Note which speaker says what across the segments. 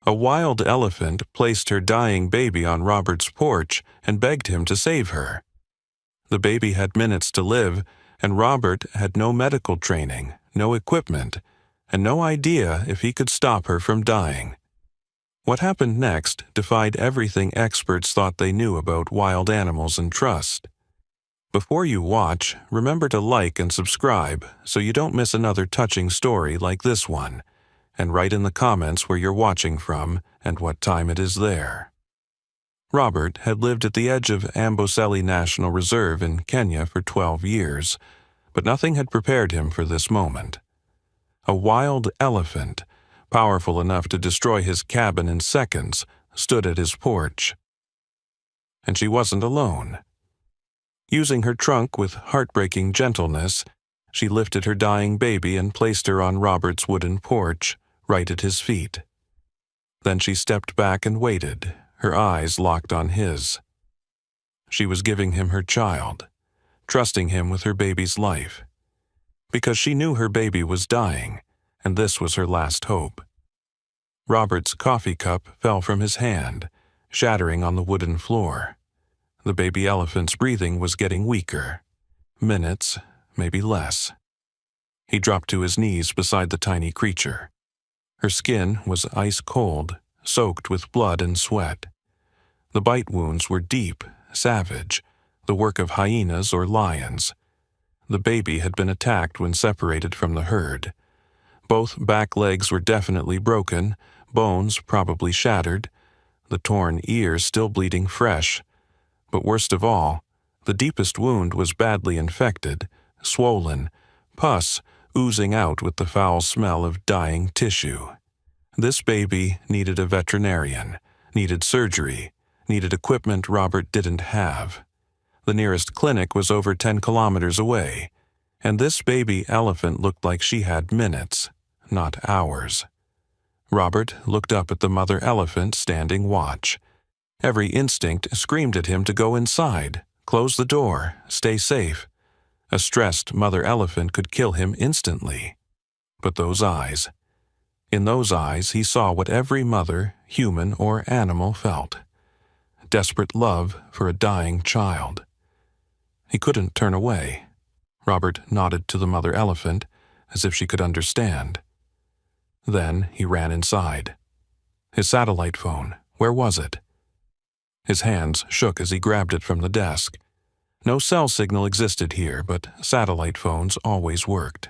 Speaker 1: A wild elephant placed her dying baby on Robert's porch and begged him to save her. The baby had minutes to live, and Robert had no medical training, no equipment, and no idea if he could stop her from dying. What happened next defied everything experts thought they knew about wild animals and trust. Before you watch, remember to like and subscribe so you don't miss another touching story like this one, and write in the comments where you're watching from and what time it is there. Robert had lived at the edge of Amboseli National Reserve in Kenya for 12 years, but nothing had prepared him for this moment. A wild elephant, powerful enough to destroy his cabin in seconds, stood at his porch. And she wasn't alone. Using her trunk with heartbreaking gentleness, she lifted her dying baby and placed her on Robert's wooden porch, right at his feet. Then she stepped back and waited, her eyes locked on his. She was giving him her child, trusting him with her baby's life, because she knew her baby was dying, and this was her last hope. Robert's coffee cup fell from his hand, shattering on the wooden floor. The baby elephant's breathing was getting weaker. Minutes, maybe less. He dropped to his knees beside the tiny creature. Her skin was ice cold, soaked with blood and sweat. The bite wounds were deep, savage, the work of hyenas or lions. The baby had been attacked when separated from the herd. Both back legs were definitely broken, bones probably shattered, the torn ear still bleeding fresh. But worst of all, the deepest wound was badly infected, swollen, pus oozing out with the foul smell of dying tissue. This baby needed a veterinarian, needed surgery, needed equipment Robert didn't have. The nearest clinic was over 10 kilometers away, and this baby elephant looked like she had minutes, not hours. Robert looked up at the mother elephant standing watch. Every instinct screamed at him to go inside, close the door, stay safe. A stressed mother elephant could kill him instantly. But those eyes. In those eyes he saw what every mother, human or animal, felt. Desperate love for a dying child. He couldn't turn away. Robert nodded to the mother elephant, as if she could understand. Then he ran inside. His satellite phone, where was it? His hands shook as he grabbed it from the desk. No cell signal existed here, but satellite phones always worked.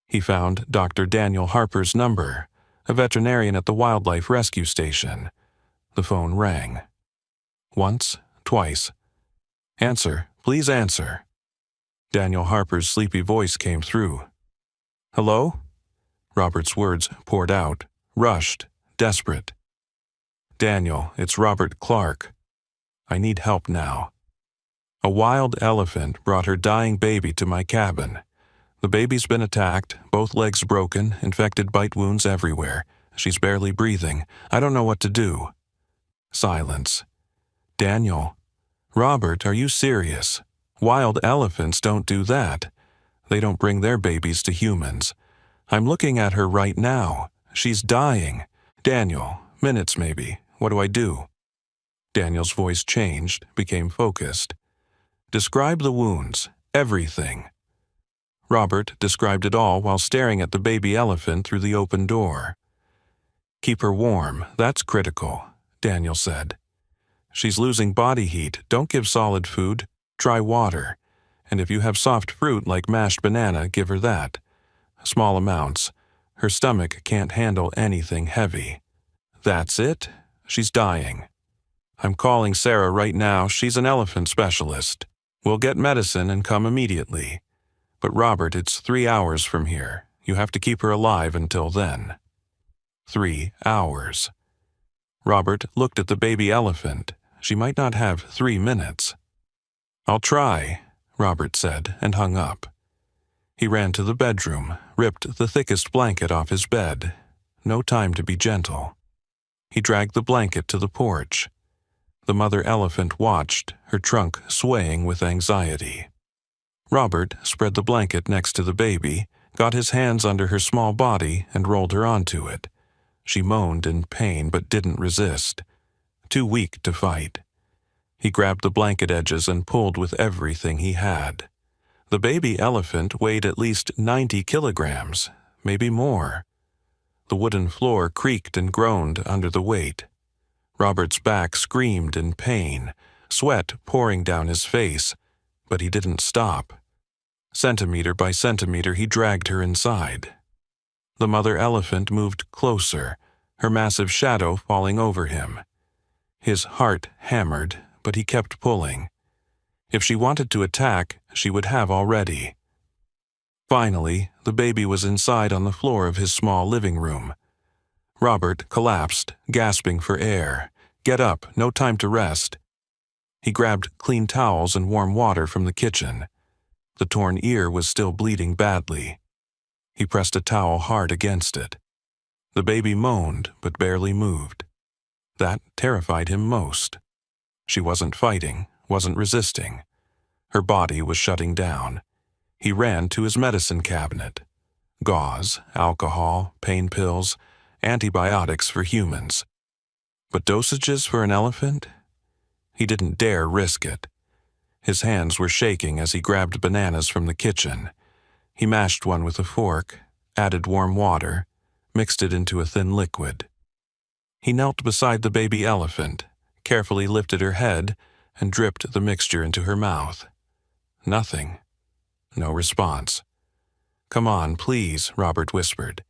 Speaker 1: He found Dr. Daniel Harper's number, a veterinarian at the wildlife rescue station. The phone rang. Once, twice. "Answer, please answer." Daniel Harper's sleepy voice came through. "Hello?" Robert's words poured out, rushed, desperate. "Daniel, it's Robert Clark. I need help now. A wild elephant brought her dying baby to my cabin. The baby's been attacked, both legs broken, infected bite wounds everywhere. She's barely breathing. I don't know what to do." Silence. "Daniel. Robert, are you serious? Wild elephants don't do that. They don't bring their babies to humans. I'm looking at her right now. She's dying. Daniel, minutes maybe. What do I do?" Daniel's voice changed, became focused. "Describe the wounds, everything." Robert described it all while staring at the baby elephant through the open door. "Keep her warm, that's critical," Daniel said. "She's losing body heat. Don't give solid food. Try water. And if you have soft fruit like mashed banana, give her that. Small amounts. Her stomach can't handle anything heavy." "That's it? She's dying. I'm calling Sarah right now. She's an elephant specialist. We'll get medicine and come immediately. But Robert, it's 3 hours from here. You have to keep her alive until then." 3 hours. Robert looked at the baby elephant. She might not have 3 minutes. "I'll try," Robert said, and hung up. He ran to the bedroom, ripped the thickest blanket off his bed. No time to be gentle. He dragged the blanket to the porch. The mother elephant watched, her trunk swaying with anxiety. Robert spread the blanket next to the baby, got his hands under her small body, and rolled her onto it. She moaned in pain but didn't resist. Too weak to fight. He grabbed the blanket edges and pulled with everything he had. The baby elephant weighed at least 90 kilograms, maybe more. The wooden floor creaked and groaned under the weight. Robert's back screamed in pain, sweat pouring down his face, but he didn't stop. Centimeter by centimeter, he dragged her inside. The mother elephant moved closer, her massive shadow falling over him. His heart hammered, but he kept pulling. If she wanted to attack, she would have already. Finally, the baby was inside on the floor of his small living room. Robert collapsed, gasping for air. "Get up, no time to rest." He grabbed clean towels and warm water from the kitchen. The torn ear was still bleeding badly. He pressed a towel hard against it. The baby moaned, but barely moved. That terrified him most. She wasn't fighting, wasn't resisting. Her body was shutting down. He ran to his medicine cabinet. Gauze, alcohol, pain pills, antibiotics for humans. But dosages for an elephant? He didn't dare risk it. His hands were shaking as he grabbed bananas from the kitchen. He mashed one with a fork, added warm water, mixed it into a thin liquid. He knelt beside the baby elephant, carefully lifted her head, and dripped the mixture into her mouth. Nothing. No response. "Come on, please," Robert whispered.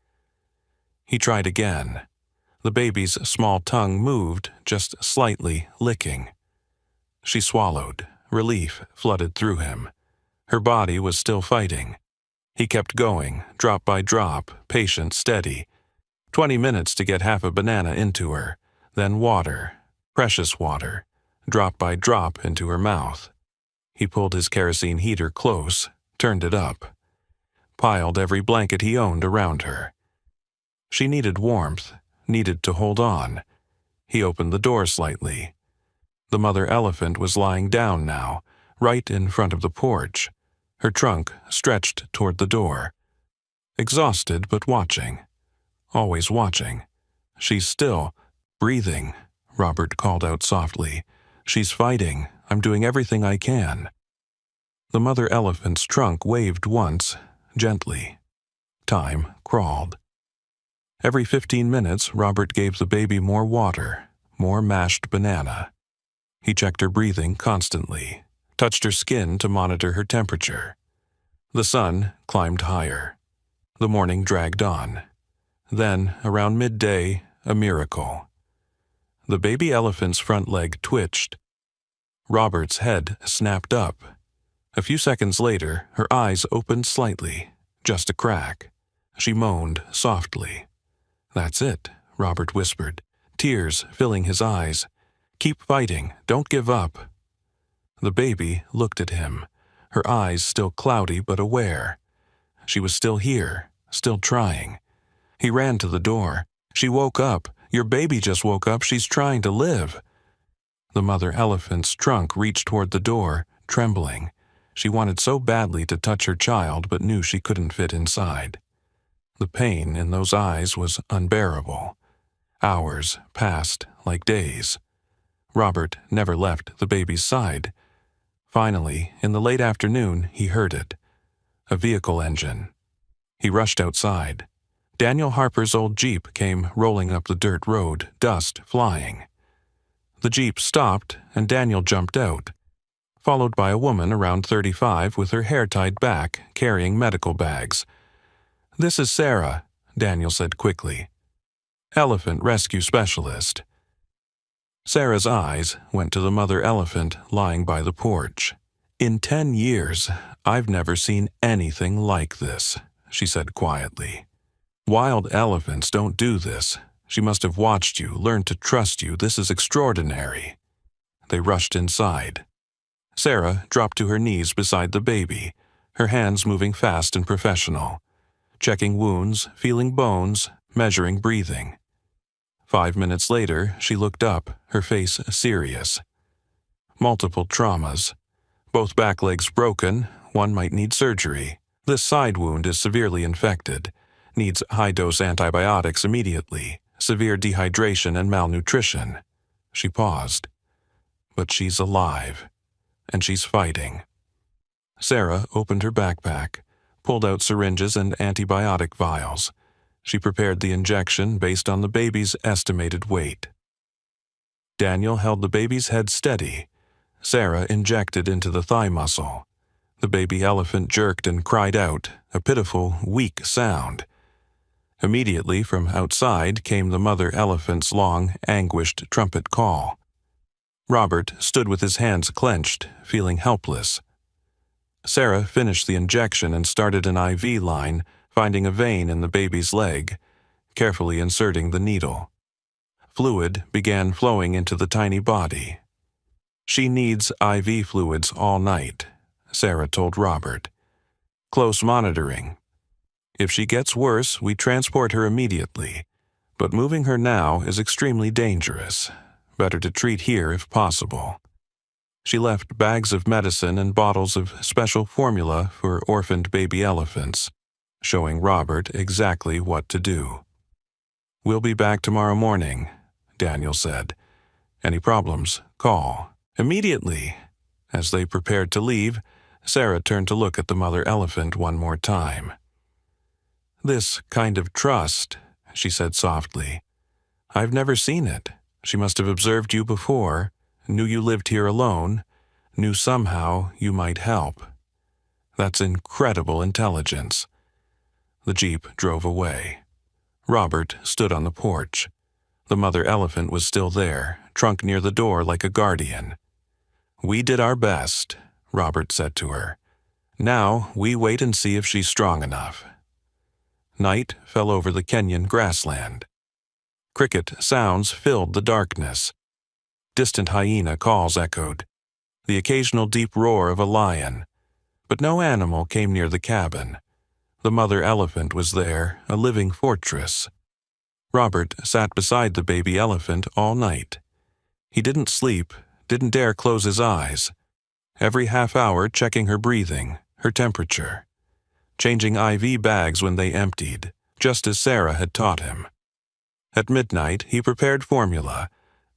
Speaker 1: He tried again. The baby's small tongue moved, just slightly, licking. She swallowed. Relief flooded through him. Her body was still fighting. He kept going, drop by drop, patient, steady. 20 minutes to get half a banana into her, then water, precious water, drop by drop into her mouth. He pulled his kerosene heater close, turned it up, piled every blanket he owned around her. She needed warmth, needed to hold on. He opened the door slightly. The mother elephant was lying down now, right in front of the porch, her trunk stretched toward the door. Exhausted but watching. Always watching. "She's still breathing," Robert called out softly. "She's fighting. I'm doing everything I can." The mother elephant's trunk waved once, gently. Time crawled. Every 15 minutes, Robert gave the baby more water, more mashed banana. He checked her breathing constantly, touched her skin to monitor her temperature. The sun climbed higher. The morning dragged on. Then, around midday, a miracle. The baby elephant's front leg twitched. Robert's head snapped up. A few seconds later, her eyes opened slightly, just a crack. She moaned softly. "That's it," Robert whispered, tears filling his eyes. "Keep fighting, don't give up." The baby looked at him, her eyes still cloudy but aware. She was still here, still trying. He ran to the door. "She woke up. Your baby just woke up. She's trying to live." The mother elephant's trunk reached toward the door, trembling. She wanted so badly to touch her child but knew she couldn't fit inside. The pain in those eyes was unbearable. Hours passed like days. Robert never left the baby's side. Finally, in the late afternoon, he heard it. A vehicle engine. He rushed outside. Daniel Harper's old Jeep came rolling up the dirt road, dust flying. The Jeep stopped, and Daniel jumped out, followed by a woman around 35 with her hair tied back, carrying medical bags. "This is Sarah," Daniel said quickly. "Elephant rescue specialist." Sarah's eyes went to the mother elephant lying by the porch. "In 10 years, I've never seen anything like this," she said quietly. "Wild elephants don't do this. She must have watched you, learned to trust you. This is extraordinary." They rushed inside. Sarah dropped to her knees beside the baby, her hands moving fast and professional, checking wounds, feeling bones, measuring breathing. 5 minutes later, she looked up, her face serious. "Multiple traumas. Both back legs broken, one might need surgery. This side wound is severely infected. Needs high-dose antibiotics immediately. severe dehydration and malnutrition. She paused. But she's alive, and she's fighting. Sarah opened her backpack, pulled out syringes and antibiotic vials. She prepared the injection based on the baby's estimated weight. Daniel held the baby's head steady. Sarah injected into the thigh muscle. The baby elephant jerked and cried out, a pitiful, weak sound. Immediately from outside came the mother elephant's long, anguished trumpet call. Robert stood with his hands clenched, feeling helpless. Sarah finished the injection and started an IV line, finding a vein in the baby's leg, carefully inserting the needle. Fluid began flowing into the tiny body. "She needs IV fluids all night," Sarah told Robert. "Close monitoring. If she gets worse, we transport her immediately, but moving her now is extremely dangerous. Better to treat here if possible." She left bags of medicine and bottles of special formula for orphaned baby elephants, showing Robert exactly what to do. "We'll be back tomorrow morning," Daniel said. "Any problems, call. Immediately." As they prepared to leave, Sarah turned to look at the mother elephant one more time. "This kind of trust," she said softly. "I've never seen it. She must have observed you before, knew you lived here alone, knew somehow you might help. That's incredible intelligence." The jeep drove away. Robert stood on the porch. The mother elephant was still there, trunk near the door like a guardian. "We did our best," Robert said to her. "Now we wait and see if she's strong enough." Night fell over the Kenyan grassland. Cricket sounds filled the darkness. Distant hyena calls echoed. The occasional deep roar of a lion. But no animal came near the cabin. The mother elephant was there, a living fortress. Robert sat beside the baby elephant all night. He didn't sleep, didn't dare close his eyes. Every half hour checking her breathing, her temperature. Changing IV bags when they emptied, just as Sarah had taught him. At midnight, he prepared formula,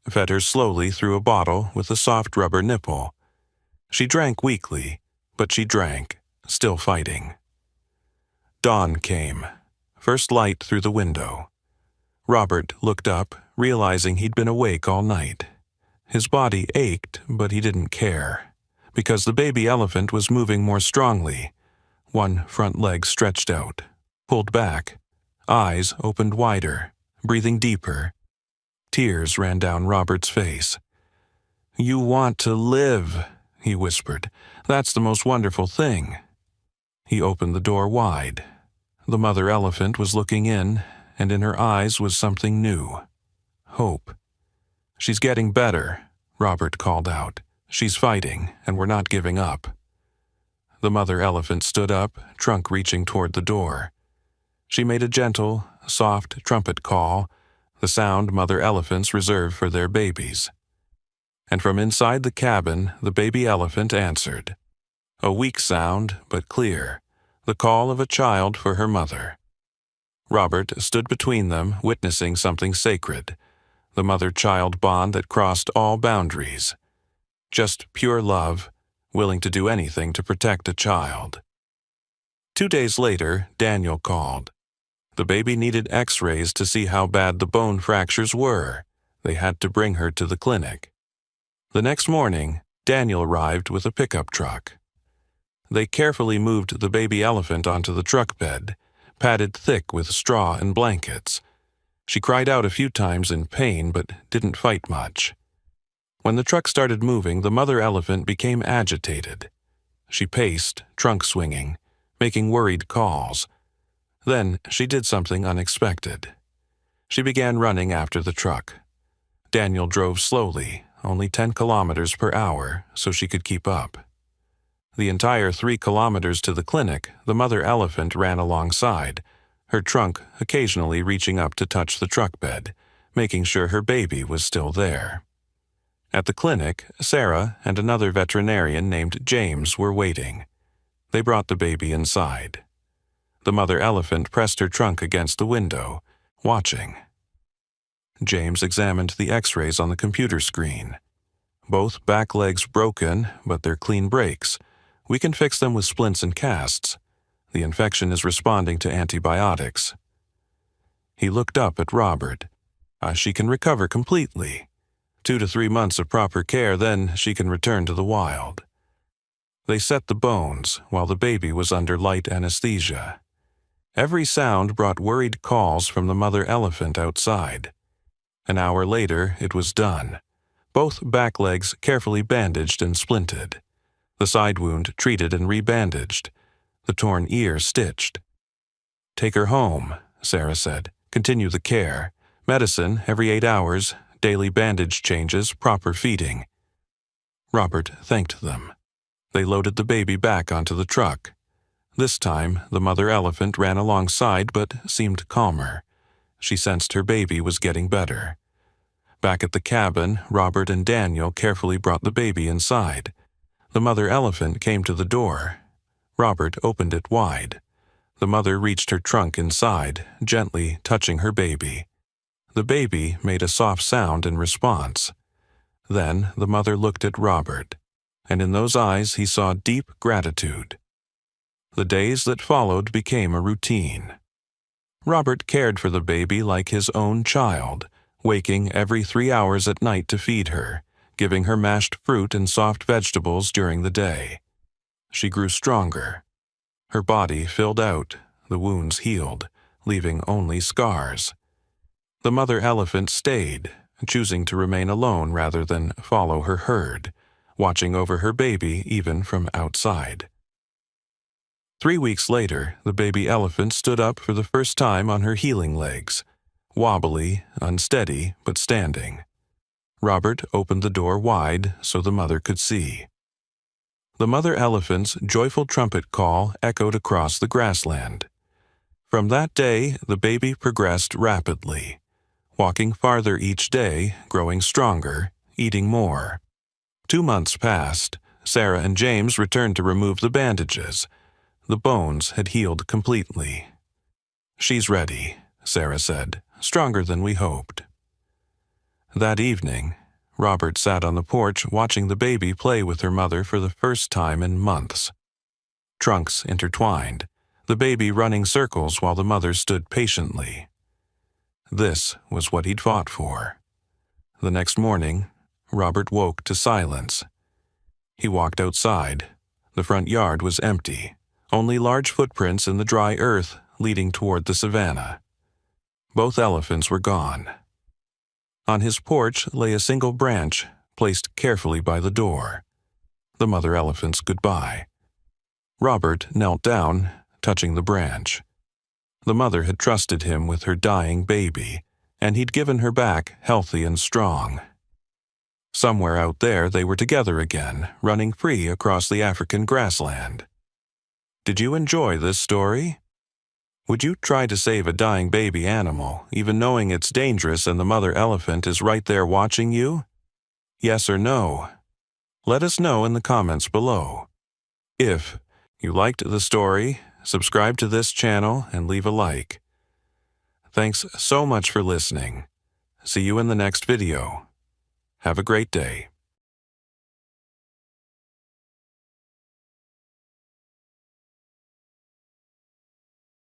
Speaker 1: fed her slowly through a bottle with a soft rubber nipple. She drank weakly, but she drank, still fighting. Dawn came, first light through the window. Robert looked up, realizing he'd been awake all night. His body ached, but he didn't care, because the baby elephant was moving more strongly. One front leg stretched out, pulled back, eyes opened wider, breathing deeper. Tears ran down Robert's face. "You want to live," he whispered. "That's the most wonderful thing." He opened the door wide. The mother elephant was looking in, and in her eyes was something new. Hope. "She's getting better," Robert called out. "She's fighting, and we're not giving up." The mother elephant stood up, trunk reaching toward the door. She made a gentle, soft trumpet call, the sound mother elephants reserve for their babies. And from inside the cabin, the baby elephant answered. A weak sound, but clear, the call of a child for her mother. Robert stood between them, witnessing something sacred, the mother-child bond that crossed all boundaries. Just pure love, willing to do anything to protect a child. 2 days later, Daniel called. The baby needed x-rays to see how bad the bone fractures were. They had to bring her to the clinic. The next morning, Daniel arrived with a pickup truck. They carefully moved the baby elephant onto the truck bed, padded thick with straw and blankets. She cried out a few times in pain, but didn't fight much. When the truck started moving, the mother elephant became agitated. She paced, trunk swinging, making worried calls. Then she did something unexpected. She began running after the truck. Daniel drove slowly, only 10 kilometers per hour, so she could keep up. The entire 3 kilometers to the clinic, the mother elephant ran alongside, her trunk occasionally reaching up to touch the truck bed, making sure her baby was still there. At the clinic, Sarah and another veterinarian named James were waiting. They brought the baby inside. The mother elephant pressed her trunk against the window, watching. James examined the x-rays on the computer screen. Both back legs broken, but they're clean breaks. We can fix them with splints and casts. The infection is responding to antibiotics. He looked up at Robert. She can recover completely. 2 to 3 months of proper care, then she can return to the wild. They set the bones while the baby was under light anesthesia. Every sound brought worried calls from the mother elephant outside. An hour later, it was done. Both back legs carefully bandaged and splinted. The side wound treated and rebandaged. The torn ear stitched. "Take her home," Sarah said. "Continue the care. Medicine every 8 hours, daily bandage changes, proper feeding." Robert thanked them. They loaded the baby back onto the truck. This time, the mother elephant ran alongside but seemed calmer. She sensed her baby was getting better. Back at the cabin, Robert and Daniel carefully brought the baby inside. The mother elephant came to the door. Robert opened it wide. The mother reached her trunk inside, gently touching her baby. The baby made a soft sound in response. Then the mother looked at Robert, and in those eyes he saw deep gratitude. The days that followed became a routine. Robert cared for the baby like his own child, waking every 3 hours at night to feed her, giving her mashed fruit and soft vegetables during the day. She grew stronger. Her body filled out, the wounds healed, leaving only scars. The mother elephant stayed, choosing to remain alone rather than follow her herd, watching over her baby even from outside. 3 weeks later, the baby elephant stood up for the first time on her healing legs, wobbly, unsteady, but standing. Robert opened the door wide so the mother could see. The mother elephant's joyful trumpet call echoed across the grassland. From that day, the baby progressed rapidly, walking farther each day, growing stronger, eating more. 2 months passed. Sarah and James returned to remove the bandages. The bones had healed completely. "She's ready," Sarah said, "stronger than we hoped." That evening, Robert sat on the porch watching the baby play with her mother for the first time in months. Trunks intertwined, the baby running circles while the mother stood patiently. This was what he'd fought for. The next morning, Robert woke to silence. He walked outside. The front yard was empty, only large footprints in the dry earth leading toward the savannah. Both elephants were gone. On his porch lay a single branch, placed carefully by the door. The mother elephant's goodbye. Robert knelt down, touching the branch. The mother had trusted him with her dying baby, and he'd given her back healthy and strong. Somewhere out there they were together again, running free across the African grassland. Did you enjoy this story? Would you try to save a dying baby animal, even knowing it's dangerous and the mother elephant is right there watching you? Yes or no? Let us know in the comments below. If you liked the story, subscribe to this channel and leave a like. Thanks so much for listening. See you in the next video. Have a great day.